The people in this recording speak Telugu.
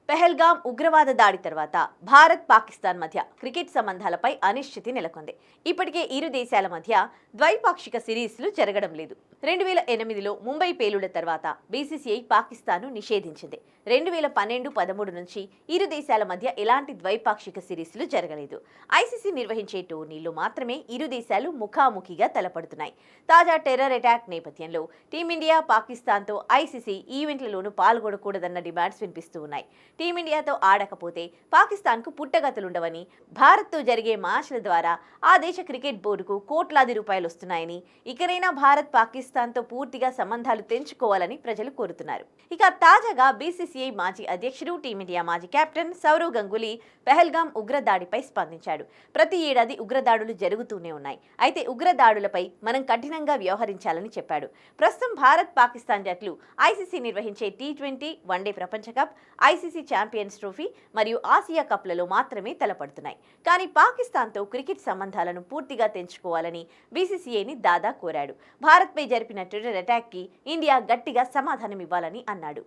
పెహల్గాం ఉగ్రవాద దాడి తర్వాత భారత్ పాకిస్తాన్ మధ్య క్రికెట్ సంబంధాలపై అనిశ్చితి నెలకొంది. ఇప్పటికే ఇరు దేశాల మధ్య ద్వైపాక్షిక సిరీస్లు జరగడం లేదు. 2008లో ముంబై పేలుళ్ల తర్వాత బీసీసీఐ పాకిస్తాన్ను నిషేధించింది. 2012-13 నుంచి ఇరు దేశాల మధ్య ఎలాంటి ద్వైపాక్షిక సిరీస్లు జరగలేదు. ఐసీసీ నిర్వహించే టోర్నీల్లో మాత్రమే ఇరు దేశాలు ముఖాముఖిగా తలపడుతున్నాయి. తాజా టెర్రర్ అటాక్ నేపథ్యంలో టీమిండియా పాకిస్తాన్తో ఐసీసీ ఈవెంట్లలోనూ పాల్గొనకూడదన్న డిమాండ్స్ వినిపిస్తూ ఉన్నాయి. టీమిండియాతో ఆడకపోతే పాకిస్తాన్కు పుట్టగతులుండవని, భారత్తో జరిగే మ్యాచ్ల ద్వారా ఆ దేశ క్రికెట్ బోర్డుకు కోట్లాది రూపాయలు వస్తున్నాయని, ఇకనైనా భారత్ పాకిస్తాన్తో పూర్తిగా సంబంధాలు తెంచుకోవాలని ప్రజలు కోరుతున్నారు. ఇక తాజాగా బీసీసీఐ మాజీ అధ్యక్షుడు, టీమిండియా మాజీ కెప్టెన్ సౌరవ్ గంగూలీ పెహల్గాం ఉగ్రదాడిపై స్పందించాడు. ప్రతి ఏడాది ఉగ్రదాడులు జరుగుతూనే ఉన్నాయి. అయితే ఉగ్రదాడులపై మనం కఠినంగా వ్యవహరించాలని చెప్పాడు. ప్రస్తుతం భారత్ పాకిస్తాన్ జట్లు ఐసీసీ నిర్వహించే టీ20, వన్డే ప్రపంచ కప్, ఐసీసీ ఛాంపియన్స్ ట్రోఫీ మరియు ఆసియా కప్లలో మాత్రమే తలపడుతున్నాయి. కానీ పాకిస్తాన్తో క్రికెట్ సంబంధాలను పూర్తిగా తెంచుకోవాలని బీసీసీఐని దాదా కోరాడు. భారత్పై జరిపిన టెర్రర్ అటాక్కి ఇండియా గట్టిగా సమాధానం ఇవ్వాలని అన్నాడు.